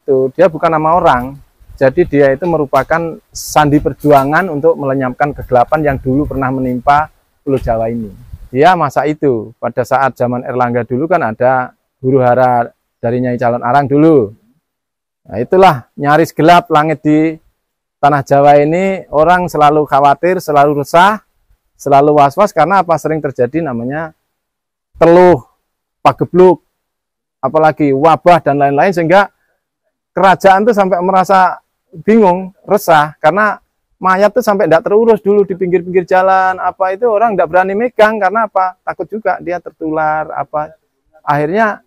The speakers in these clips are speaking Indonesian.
itu dia bukan nama orang. Jadi dia itu merupakan sandi perjuangan untuk melenyapkan kegelapan yang dulu pernah menimpa Pulau Jawa ini. Ya masa itu, pada saat zaman Erlangga dulu kan ada huru hara dari Nyai Calon Arang dulu. Nah itulah nyaris gelap langit di tanah Jawa ini, orang selalu khawatir, selalu resah, selalu was-was karena apa, sering terjadi namanya teluh, pagebluk, apalagi wabah dan lain-lain, sehingga kerajaan tuh sampai merasa bingung, resah, karena mayat tuh sampai tidak terurus dulu di pinggir-pinggir jalan, apa itu orang tidak berani megang, karena apa, takut juga dia tertular, apa. Akhirnya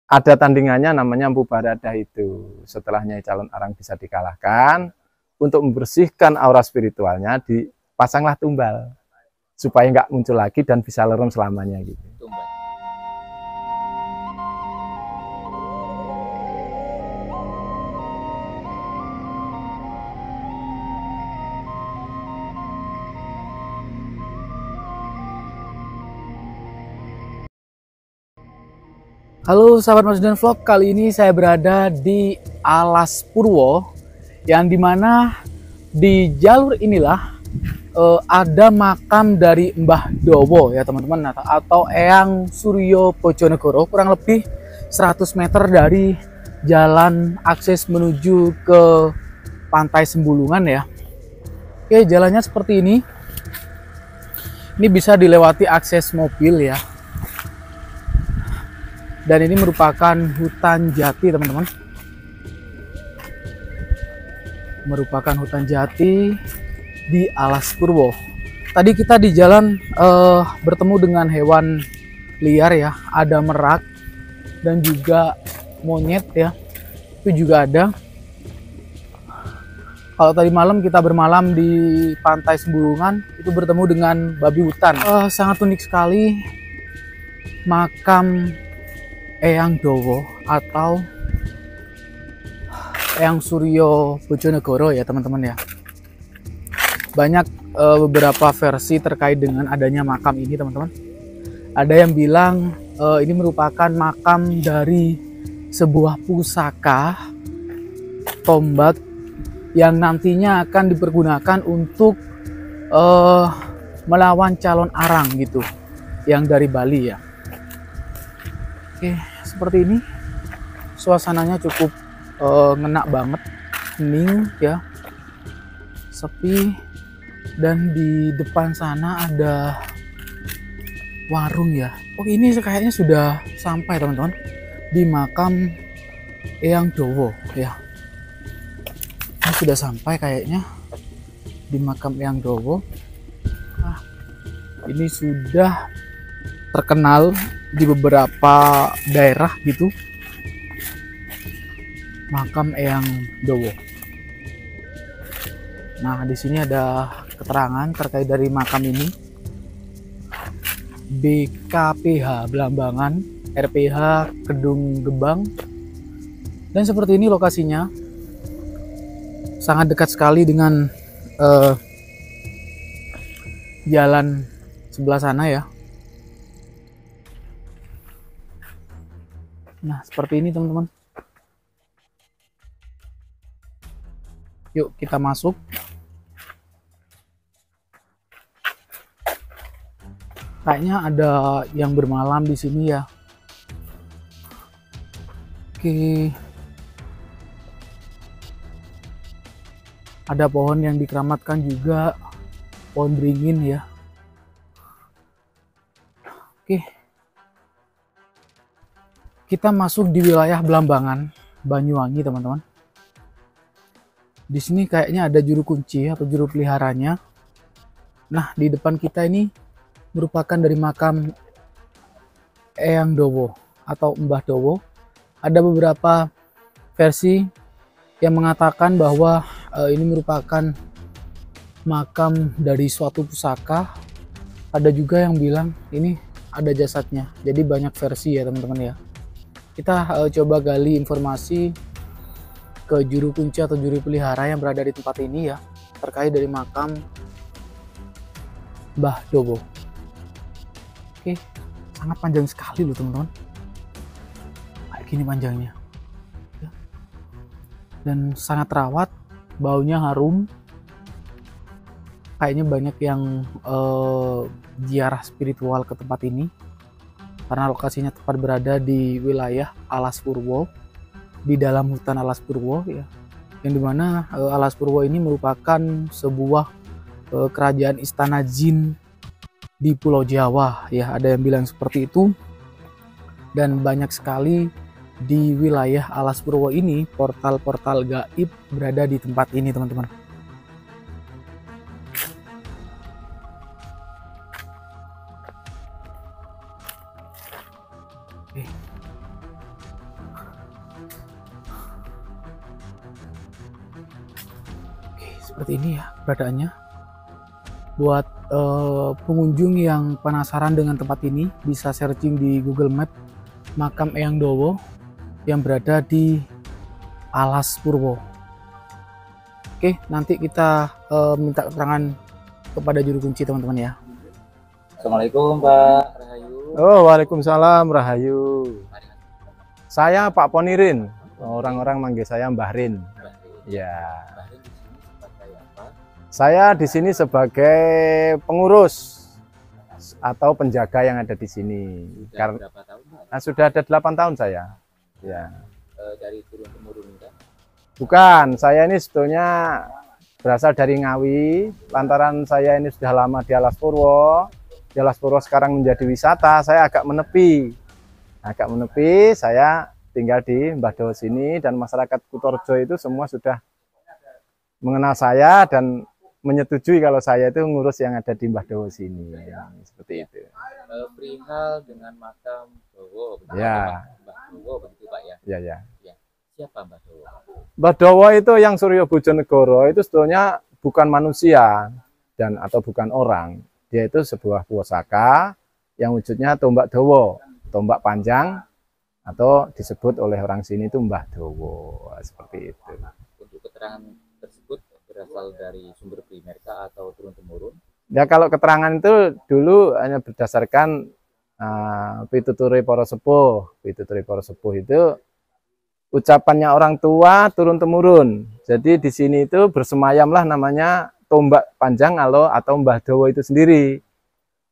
ada tandingannya namanya Empu Baradah itu. Setelah Nyai Calon Arang bisa dikalahkan, untuk membersihkan aura spiritualnya, dipasanglah tumbal, supaya nggak muncul lagi dan bisa lerem selamanya gitu. Halo sahabat Marzudan Vlog, kali ini saya berada di Alas Purwo, yang dimana di jalur inilah ada makam dari Mbah Dowo ya teman-teman, atau Eyang Suryo Bojonegoro, kurang lebih 100 meter dari jalan akses menuju ke Pantai Sembulungan ya. Oke, jalannya seperti ini. Ini bisa dilewati akses mobil ya. Dan ini merupakan hutan jati teman-teman. Merupakan hutan jati di Alas Purwo. Tadi kita di jalan bertemu dengan hewan liar ya. Ada merak dan juga monyet ya. Itu juga ada. Kalau tadi malam kita bermalam di Pantai Sembulungan, itu bertemu dengan babi hutan. Sangat unik sekali makam Eyang Dowo atau Eyang Suryo Bojonegoro ya teman-teman ya. Banyak beberapa versi terkait dengan adanya makam ini teman-teman. Ada yang bilang ini merupakan makam dari sebuah pusaka tombak yang nantinya akan dipergunakan untuk melawan calon arang gitu, yang dari Bali ya. Oke, seperti ini suasananya cukup ngena banget, hening ya, sepi, dan di depan sana ada warung ya. Oh, ini kayaknya sudah sampai teman-teman di makam Eyang Dowo ya. Ini sudah sampai kayaknya di makam Eyang Dowo. Nah, ini sudah terkenal di beberapa daerah gitu, makam Eyang Dowo. Nah, di sini ada keterangan terkait dari makam ini. BKPH Belambangan, RPH Kedung Gebang. Dan seperti ini lokasinya. Sangat dekat sekali dengan jalan sebelah sana ya. Nah, seperti ini teman-teman. Yuk kita masuk. Kayaknya ada yang bermalam di sini ya. Oke. Ada pohon yang dikeramatkan juga, pohon beringin ya. Oke. Kita masuk di wilayah Belambangan, Banyuwangi teman-teman. Di sini kayaknya ada juru kunci atau juru peliharanya. Nah, di depan kita ini merupakan dari makam Eyang Dowo atau Mbah Dowo. Ada beberapa versi yang mengatakan bahwa ini merupakan makam dari suatu pusaka. Ada juga yang bilang ini ada jasadnya. Jadi banyak versi ya teman-teman ya. Kita coba gali informasi ke juru kunci atau juru pelihara yang berada di tempat ini ya, terkait dari makam Mbah Dowo. Oke, sangat panjang sekali loh teman-teman. Kayak gini panjangnya. Ya. dan sangat terawat, baunya harum. Kayaknya banyak yang ziarah spiritual ke tempat ini karena lokasinya tepat berada di wilayah Alas Purwo, di dalam hutan Alas Purwo ya, yang dimana Alas Purwo ini merupakan sebuah kerajaan istana jin di Pulau Jawa ya, ada yang bilang seperti itu. Dan banyak sekali di wilayah Alas Purwo ini portal-portal gaib berada di tempat ini, teman-teman. Oke, seperti ini ya keberadaannya. Buat pengunjung yang penasaran dengan tempat ini, bisa searching di Google Map makam Eyang Dowo yang berada di Alas Purwo. Oke, nanti kita minta keterangan kepada juru kunci, teman-teman ya. Assalamualaikum Pak Rahayu. Oh, waalaikumsalam Rahayu. Saya Pak Ponirin. Orang-orang manggil saya Mbah Rin. Ya. Saya di sini sebagai pengurus atau penjaga yang ada di sini. Karena Berapa tahun Pak? sudah ada 8 tahun saya. Ya. Dari turun temurun kan? Bukan, saya ini sebetulnya berasal dari Ngawi. Lantaran saya ini sudah lama di Alas Purwo. Di Alas Purwo sekarang menjadi wisata, saya agak menepi. Saya tinggal di Mbah Dowo sini, dan masyarakat Kutorjo itu semua sudah mengenal saya dan menyetujui kalau saya itu ngurus yang ada di Mbah Dowo sini. Seperti itu. Perihal dengan makam Dowo, Ya. Mbah Dowo begitu Pak ya? Ya. Siapa Mbah Dowo? Mbah Dowo itu yang Suryo Bojonegoro itu sebetulnya bukan manusia dan atau bukan orang. Dia itu sebuah pusaka yang wujudnya tombak Dowo, tombak panjang, atau disebut oleh orang sini itu Mbah Dowo. Seperti itu. Untuk keterangan tersebut berasal dari sumber primerkah atau turun temurun? Ya, kalau keterangan itu dulu hanya berdasarkan pituture para sepuh. Pituture para sepuh itu ucapannya orang tua turun temurun. Jadi di sini itu bersemayamlah namanya tombak panjang atau Mbah Dowo itu sendiri.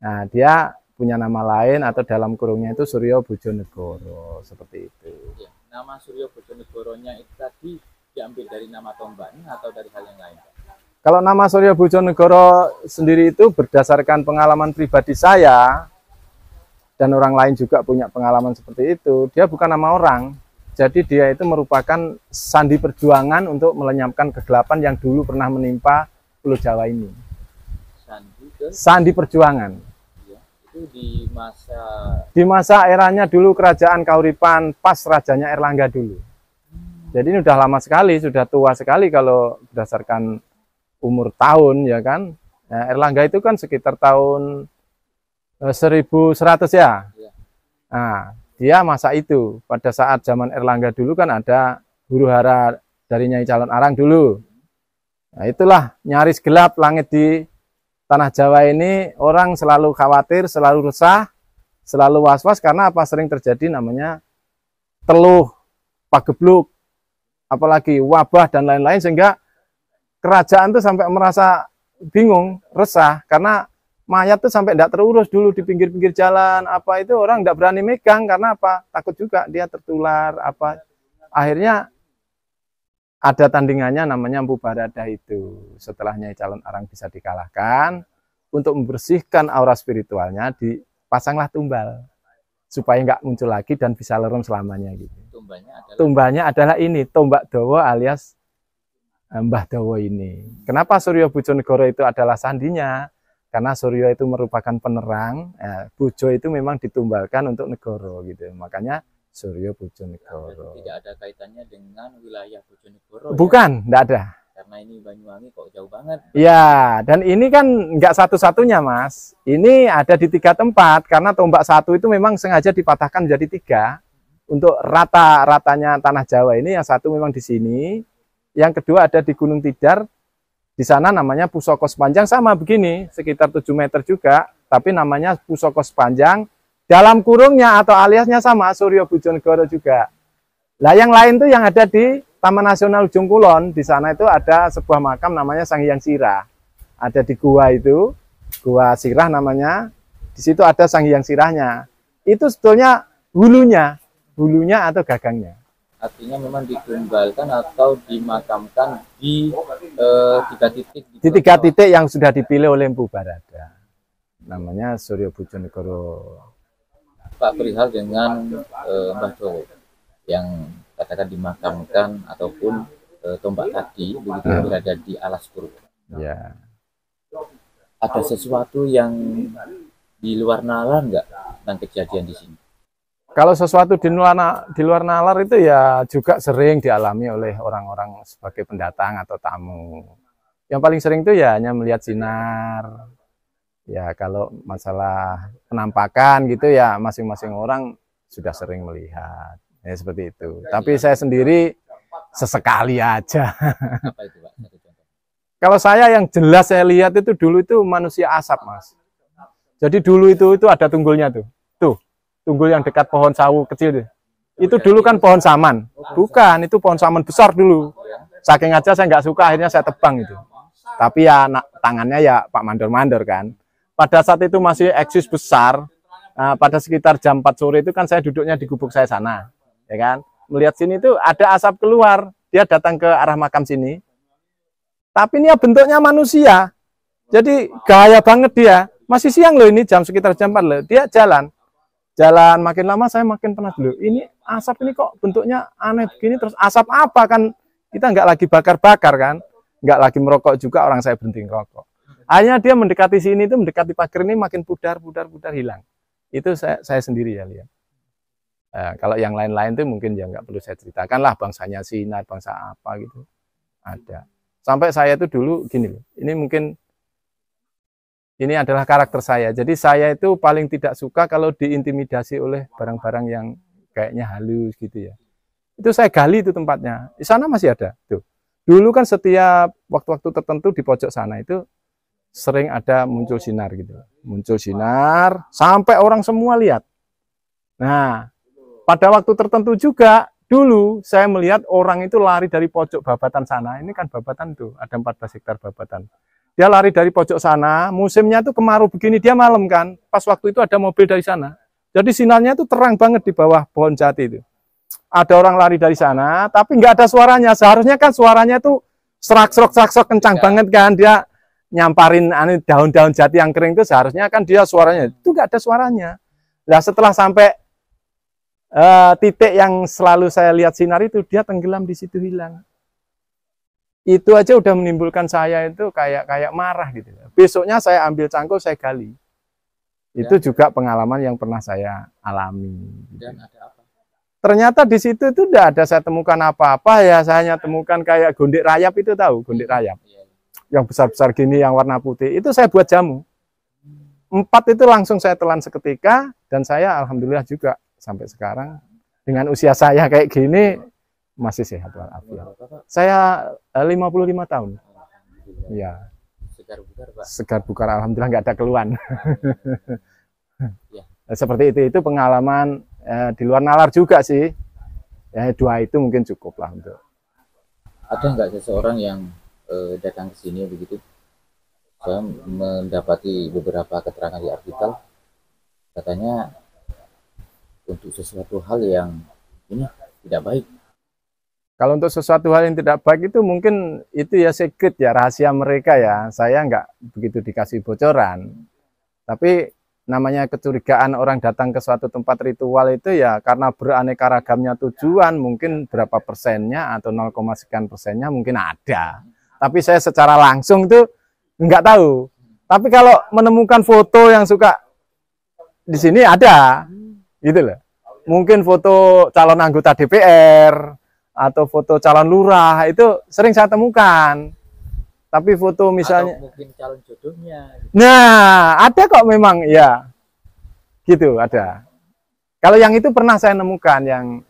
Nah, dia punya nama lain atau dalam kurungnya itu Suryo Bojonegoro, seperti itu. Ya. Nama Suryo Bojonegoronya itu tadi diambil dari nama tombaknya atau dari hal yang lain? Kalau nama Suryo Bojonegoro sendiri itu berdasarkan pengalaman pribadi saya, dan orang lain juga punya pengalaman seperti itu. Dia bukan nama orang, jadi dia itu merupakan sandi perjuangan untuk melenyapkan kegelapan yang dulu pernah menimpa Pulau Jawa ini. Sandi perjuangan. Ya, itu di masa eranya dulu kerajaan Kauripan, pas rajanya Erlangga dulu. Jadi ini sudah lama sekali, sudah tua sekali kalau berdasarkan umur tahun, ya kan. Nah, Erlangga itu kan sekitar tahun 1100 ya. Nah, dia masa itu, pada saat zaman Erlangga dulu kan ada huru hara dari Nyai Calon Arang dulu. Nah, itulah nyaris gelap langit di tanah Jawa ini, orang selalu khawatir, selalu resah, selalu was-was karena apa? Sering terjadi namanya teluh, pagebluk, apalagi wabah dan lain-lain, sehingga kerajaan tuh sampai merasa bingung, resah, karena mayat tuh sampai tidak terurus dulu di pinggir-pinggir jalan, apa itu orang tidak berani megang, karena apa? Takut juga dia tertular, apa. Akhirnya ada tandingannya namanya Empu Barada itu. Setelah Nyai Calon Arang bisa dikalahkan, untuk membersihkan aura spiritualnya, dipasanglah tumbal, supaya nggak muncul lagi dan bisa lerem selamanya gitu. Tumbanya adalah ini, tombak Dowo alias Mbah Dowo ini. Kenapa Suryo Bojonegoro itu adalah sandinya? Karena Suryo itu merupakan penerang, Bojo itu memang ditumbalkan untuk negoro gitu. Makanya Suryo Bojonegoro. Tidak ada kaitannya dengan wilayah Bojonegoro. Bukan, tidak ada. Karena ini Banyuwangi kok jauh banget. Ya, dan ini kan nggak satu-satunya, Mas. Ini ada di 3 tempat, karena tombak satu itu memang sengaja dipatahkan menjadi 3. Untuk rata-ratanya tanah Jawa ini, yang satu memang di sini, yang kedua ada di Gunung Tidar, di sana namanya Pusoko Sepanjang, sama begini, sekitar 7 meter juga, tapi namanya Pusoko Sepanjang, dalam kurungnya atau aliasnya sama, Suryo Bojonegoro juga. Lah yang lain tuh yang ada di Taman Nasional Ujung Kulon, di sana itu ada sebuah makam namanya Sang Hyang Sirah. Ada di gua itu, Gua Sirah namanya. Di situ ada Sang Hyang Sirahnya. Itu sebetulnya hulunya atau gagangnya. Artinya memang ditumbalkan atau dimakamkan di 3 titik. Di 3 titik yang sudah dipilih oleh Empu Barada. Namanya Suryo Bojonegoro. Pak, perihal dengan Mbah Dowo yang katakan dimakamkan ataupun tombak tadi begitu berada di alas purba. Ya. Ada sesuatu yang di luar nalar nggak tentang kejadian di sini? Kalau sesuatu di luar nalar itu ya juga sering dialami oleh orang-orang sebagai pendatang atau tamu. Yang paling sering itu ya hanya melihat sinar. Ya kalau masalah penampakan gitu ya masing-masing orang sudah sering melihat. Ya seperti itu. Tapi saya sendiri sesekali aja. Apa itu, Pak? Satu contoh. Kalau saya yang jelas saya lihat itu dulu itu manusia asap, Mas. Jadi dulu itu ada tunggulnya tuh. Tuh, tunggul yang dekat pohon sawu kecil tuh. Itu dulu kan pohon saman. Bukan, itu pohon saman besar dulu. Saking aja saya nggak suka, akhirnya saya tebang itu. Tapi ya tangannya ya Pak Mandor-Mandor kan. Pada saat itu masih eksis besar. Nah, pada sekitar jam 4 sore itu kan saya duduknya di gubuk saya sana. Ya kan? Melihat sini tuh ada asap keluar. Dia datang ke arah makam sini. Tapi ini ya bentuknya manusia. Jadi gaya banget dia. Masih siang loh ini, sekitar jam 4 loh. Dia jalan makin lama saya makin penasaran dulu. Ini asap ini kok bentuknya aneh begini, terus asap apa kan? Kita nggak lagi bakar-bakar kan? Nggak lagi merokok juga, orang saya berhenti merokok. Akhirnya dia mendekati sini, itu mendekati pagar ini makin pudar hilang. Itu saya sendiri ya lihat. Kalau yang lain-lain tuh mungkin ya nggak perlu saya ceritakan lah, bangsanya sinar, bangsa apa gitu. Ada. Sampai saya tuh dulu gini loh. Ini adalah karakter saya. Jadi saya itu paling tidak suka kalau diintimidasi oleh barang-barang yang kayaknya halus gitu ya. Itu saya gali itu tempatnya. Di sana masih ada. Tuh. Dulu kan setiap waktu-waktu tertentu di pojok sana itu sering ada muncul sinar gitu. Muncul sinar sampai orang semua lihat. Nah, pada waktu tertentu juga dulu saya melihat orang itu lari dari pojok babatan sana. Ini kan babatan tuh, ada 14 hektar babatan. Dia lari dari pojok sana, musimnya tuh kemarau begini, dia malam kan. Pas waktu itu ada mobil dari sana. Jadi sinarnya itu terang banget di bawah pohon jati itu. Ada orang lari dari sana, tapi nggak ada suaranya. Seharusnya kan suaranya tuh serak-serok kencang banget kan. Dia nyamparin daun-daun jati yang kering itu seharusnya kan dia suaranya. Itu nggak ada suaranya. Nah setelah sampai titik yang selalu saya lihat sinar itu, dia tenggelam di situ, hilang. Itu aja udah menimbulkan saya itu kayak marah gitu. Besoknya saya ambil cangkul, saya gali. Itu juga pengalaman yang pernah saya alami. Dan ada apa? Ternyata di situ itu tidak ada saya temukan apa-apa ya. Saya hanya temukan kayak gondik rayap itu, tahu gondik rayap. Yang besar-besar gini, yang warna putih. Itu saya buat jamu. 4 itu langsung saya telan seketika. Dan saya alhamdulillah juga sampai sekarang dengan usia saya kayak gini masih sehat walafiat. Saya 55 tahun. Ya. Segar bugar, Pak. Segar bugar, alhamdulillah nggak ada keluhan. Ya. Seperti itu pengalaman di luar nalar juga sih. Ya 2 itu mungkin cukup lah untuk. Ada nggak seseorang yang datang ke sini begitu? Saya mendapati beberapa keterangan di artikel, katanya untuk sesuatu hal yang ini tidak baik. Kalau untuk sesuatu hal yang tidak baik itu mungkin itu ya secret ya, rahasia mereka ya. Saya nggak begitu dikasih bocoran. Tapi namanya kecurigaan orang datang ke suatu tempat ritual itu ya karena beraneka ragamnya tujuan, mungkin berapa persennya atau 0, sekian persennya mungkin ada. Tapi saya secara langsung itu nggak tahu. Tapi kalau menemukan foto yang suka di sini ada, gitu loh. Mungkin foto calon anggota DPR, atau foto calon lurah itu sering saya temukan. Tapi foto misalnya atau mungkin calon jodohnya gitu. Nah, ada kok memang ya. Gitu ada. Kalau yang itu pernah saya nemukan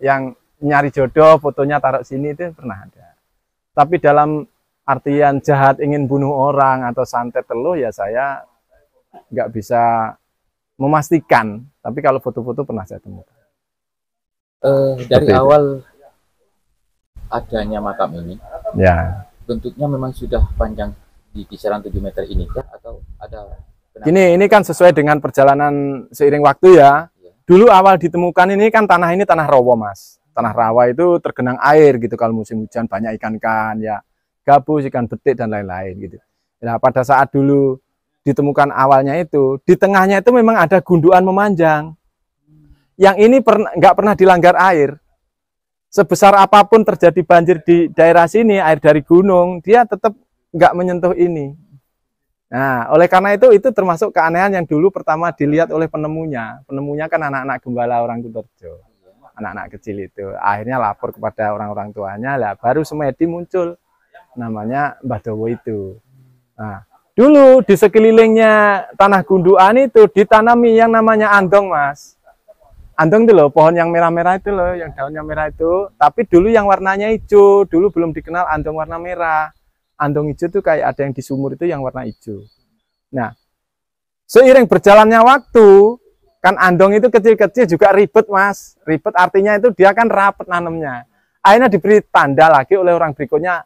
yang nyari jodoh, fotonya taruh sini itu pernah ada. Tapi dalam artian jahat ingin bunuh orang atau santet teluh ya saya nggak bisa memastikan. Tapi kalau foto-foto pernah saya temukan. Dari awal adanya makam ini Ya. bentuknya memang sudah panjang di kisaran 7 meter ini kah? Atau ada Ini kan sesuai dengan perjalanan seiring waktu ya. Dulu awal ditemukan ini kan tanah ini tanah rawa, Mas. Tanah rawa itu tergenang air gitu kalau musim hujan, banyak ikan-ikan ya, gabus, ikan betik dan lain-lain gitu. Nah, pada saat dulu ditemukan awalnya itu, di tengahnya itu memang ada gundukan memanjang. Yang ini nggak pernah dilanggar air. Sebesar apapun terjadi banjir di daerah sini, air dari gunung, dia tetap nggak menyentuh ini. Nah, oleh karena itu termasuk keanehan yang dulu pertama dilihat oleh penemunya. Penemunya kan anak-anak gembala orang Kutorjo, anak-anak kecil itu. Akhirnya lapor kepada orang-orang tuanya, lah baru semedi muncul namanya Mbah Dowo itu. Nah, dulu di sekelilingnya tanah gundukan itu ditanami yang namanya andong, Mas. Andong itu loh, pohon yang merah-merah itu loh, yang daunnya merah itu. Tapi dulu yang warnanya hijau, dulu belum dikenal andong warna merah. Andong hijau itu kayak ada yang di sumur itu yang warna hijau. Nah, seiring berjalannya waktu, kan andong itu kecil-kecil juga ribet, Mas. Ribet artinya itu dia kan rapet nanemnya. Akhirnya diberi tanda lagi oleh orang berikutnya,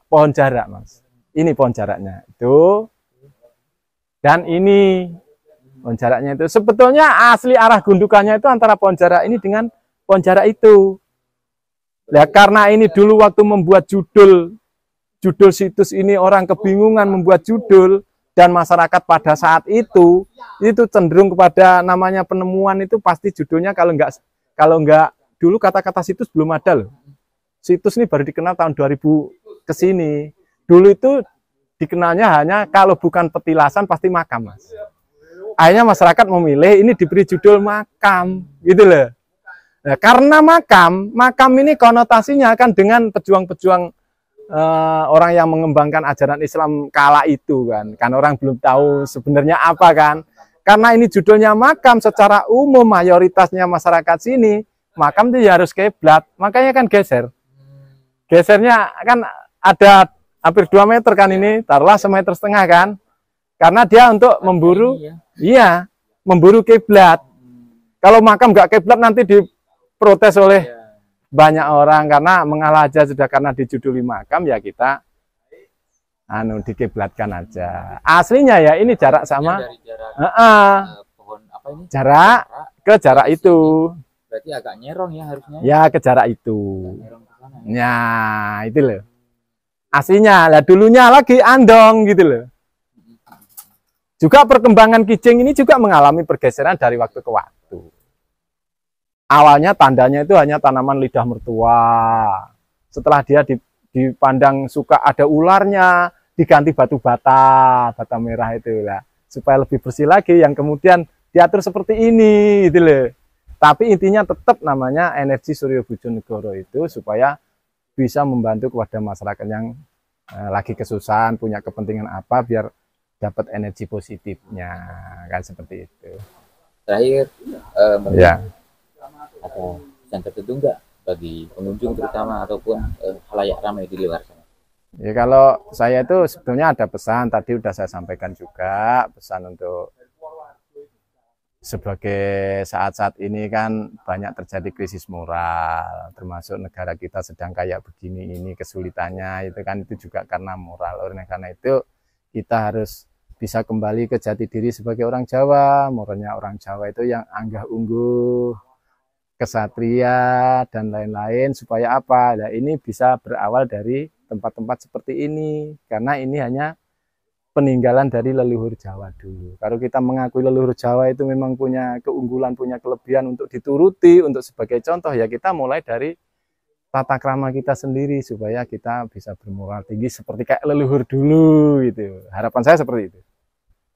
pohon jarak, Mas. Ini pohon jaraknya itu. Dan ini pohon jaraknya itu. Sebetulnya asli arah gundukannya itu antara pohon jarak ini dengan pohon jarak itu. Ya, karena ini dulu waktu membuat judul situs ini orang kebingungan membuat judul, dan masyarakat pada saat itu cenderung kepada namanya penemuan itu pasti judulnya kalau enggak dulu kata-kata situs belum ada loh. Situs ini baru dikenal tahun 2000 ke sini. Dulu itu dikenalnya hanya kalau bukan petilasan pasti makam, Mas. Akhirnya masyarakat memilih ini diberi judul makam, gitu loh. Nah, karena makam ini konotasinya kan dengan pejuang-pejuang orang yang mengembangkan ajaran Islam kala itu kan orang belum tahu sebenarnya apa kan, karena ini judulnya makam, secara umum mayoritasnya masyarakat sini makam itu ya harus kiblat, makanya kan gesernya kan ada hampir 2 meter kan, ini taruhlah 1,5 meter kan, karena dia untuk memburu memburu kiblat. Kalau makam nggak kiblat nanti diprotes oleh banyak orang karena mengalah aja sudah, karena dijuduli makam ya kita dikiblatkan aja. Aslinya ya ini jarak sama pohon apa ini? Jarak ke jarak itu. Berarti agak nyerong ya harusnya. Ya ke jarak itu. Ya itu loh. Aslinya lah, dulunya lagi andong gitu loh. Juga perkembangan Kijing ini juga mengalami pergeseran dari waktu ke waktu. Awalnya tandanya itu hanya tanaman lidah mertua. Setelah dia dipandang suka ada ularnya, diganti batu bata merah itu lah, supaya lebih bersih lagi, yang kemudian diatur seperti ini gitu loh. Tapi intinya tetap namanya energi Suryo Bojonegoro itu supaya bisa membantu kepada masyarakat yang lagi kesusahan, punya kepentingan apa, biar dapat energi positifnya kan, seperti itu. Terakhir ya, ada pesan tertentu enggak bagi pengunjung terutama ataupun khalayak ramai di luar sana? Ya, kalau saya itu sebetulnya ada pesan, tadi udah saya sampaikan juga, pesan untuk sebagai saat-saat ini kan banyak terjadi krisis moral, termasuk negara kita sedang kayak begini ini, kesulitannya itu kan itu juga karena moral. Oleh karena itu kita harus bisa kembali ke jati diri sebagai orang Jawa. Moralnya orang Jawa itu yang anggah ungguh, kesatria dan lain-lain, supaya apa? Nah, ini bisa berawal dari tempat-tempat seperti ini, karena ini hanya peninggalan dari leluhur Jawa dulu. Kalau kita mengakui leluhur Jawa itu memang punya keunggulan, punya kelebihan untuk dituruti, untuk sebagai contoh, ya kita mulai dari tata krama kita sendiri supaya kita bisa bermoral tinggi seperti kayak leluhur dulu gitu. Harapan saya seperti itu.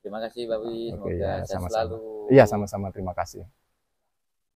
Terima kasih Pak Wi, semoga ya, sehat sama-sama. selalu. Iya, sama-sama, terima kasih.